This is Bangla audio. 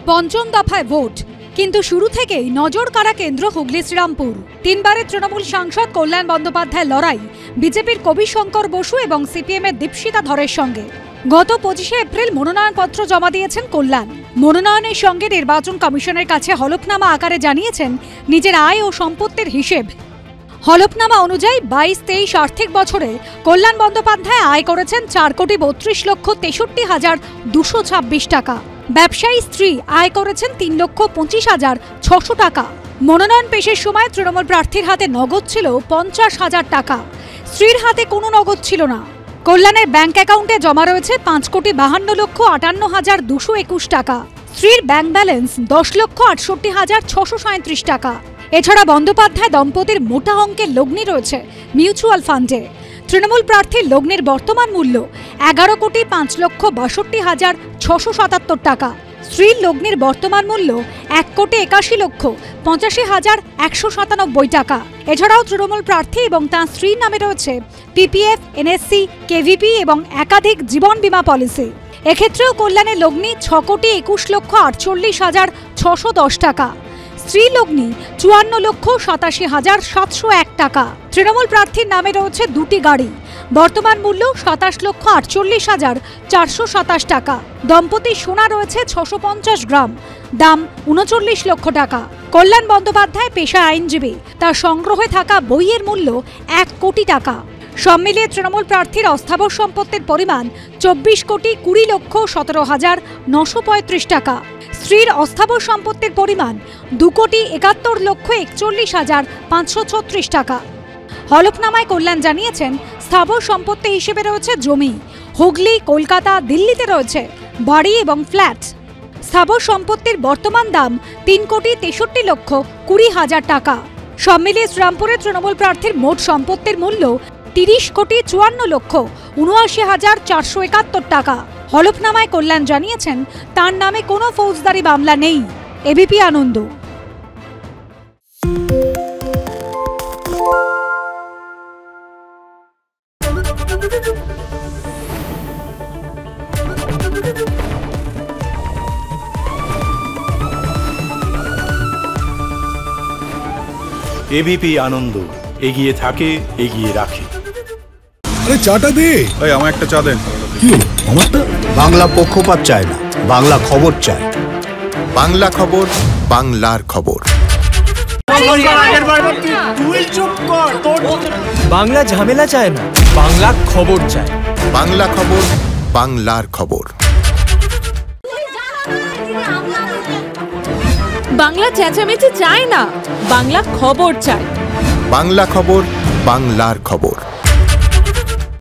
পঞ্চম দফায় ভোট, কিন্তু শুরু থেকেই নজর কাড়া কেন্দ্র হুগলি শ্রীরামপুর। তিনবারের তৃণমূল সাংসদ কল্যাণ বন্দ্যোপাধ্যায়ের লড়াই বিজেপির কবি শঙ্কর বসু এবং সিপিএমের দীপশিতা ধরের সঙ্গে। গত 25শে এপ্রিল মনোনয়নপত্র জমা দিয়েছেন কল্যাণ। মনোনয়নের সঙ্গে নির্বাচন কমিশনের কাছে হলফনামা আকারে জানিয়েছেন নিজের আয় ও সম্পত্তির হিসেব। হলফনামা অনুযায়ী 22-23 আর্থিক বছরে কল্যাণ বন্দ্যোপাধ্যায় আয় করেছেন 4,32,63,226 টাকা। ব্যবসায়ী স্ত্রী আয় করেছেন 3,25,600 টাকা। মনোনয়ন পেশের সময় তৃণমূল প্রার্থীর হাতে নগদ ছিল 50,000 টাকা। স্ত্রীর হাতে কোনো নগদ ছিল না। কল্যাণের ব্যাংক অ্যাকাউন্টে জমা রয়েছে 5,52,58,221 টাকা। স্ত্রীর ব্যাংক ব্যালেন্স 10,68,637 টাকা। এছাড়া বন্দ্যোপাধ্যায় দম্পতির মোটা অঙ্কের লগ্নি রয়েছে মিউচুয়াল ফান্ডে। তৃণমূল প্রার্থীর লগ্নির বর্তমান মূল্য 11,65,677 টাকা। স্ত্রীর লগ্নির বর্তমান মূল্য 1,81,85,197 টাকা। এছাড়াও তৃণমূল প্রার্থী এবং তাঁর স্ত্রীর নামে রয়েছে পিপিএফ, এনএসসি, কেভিপি এবং একাধিক জীবন বীমা পলিসি। এক্ষেত্রেও কল্যাণের লগ্নি 6,21,48,610 টাকা। স্ত্রী লগ্নি 54,87,701 টাকা। তৃণমূল প্রার্থীর নামে রয়েছে দুটি গাড়ি, বর্তমান মূল্য 27,48,427 টাকা। দম্পতির সোনা রয়েছে 650 গ্রাম, দাম 39 লক্ষ টাকা। কল্যাণ বন্দ্যোপাধ্যায় পেশা আইনজীবী, তার সংগ্রহে থাকা বইয়ের মূল্য 1 কোটি টাকা। সব মিলিয়ে তৃণমূল প্রার্থীর অস্থাবর সম্পত্তির পরিমাণ 24,17,17,935 টাকা। স্ত্রীর অস্থাবর সম্পত্তির পরিমাণ 2,71,41,536 টাকা। হলফনামায় কল্যাণ জানিয়েছেন স্থাবর সম্পত্তি হিসেবে রয়েছে জমি। হুগলি, কলকাতা, দিল্লিতে রয়েছে বাড়ি এবং ফ্ল্যাট। স্থাবর সম্পত্তির বর্তমান দাম 3,63,20,000 টাকা। সব মিলিয়ে শ্রীরামপুরের তৃণমূল প্রার্থীর মোট সম্পত্তির মূল্য 30,54,79,471 টাকা। হলফনামায় কল্যাণ জানিয়েছেন তার নামে কোনো ফৌজদারি মামলা নেই। এবিপি আনন্দ। এবিপি আনন্দ, এগিয়ে থাকে, এগিয়ে রাখে। আরে চাটা দে। ভাই আমার একটা চা দেন। কি হলো আমারটা? বাংলা পক্ষপাত চায় না, বাংলা খবর চায়। বাংলা খবর, বাংলার খবর। বাংলা ঝামেলা চায় না, বাংলা খবর চায়। বাংলা খবর, বাংলার খবর। বাংলা চেঁচামেচি চায় না, বাংলা খবর চায়। বাংলা খবর, বাংলার খবর।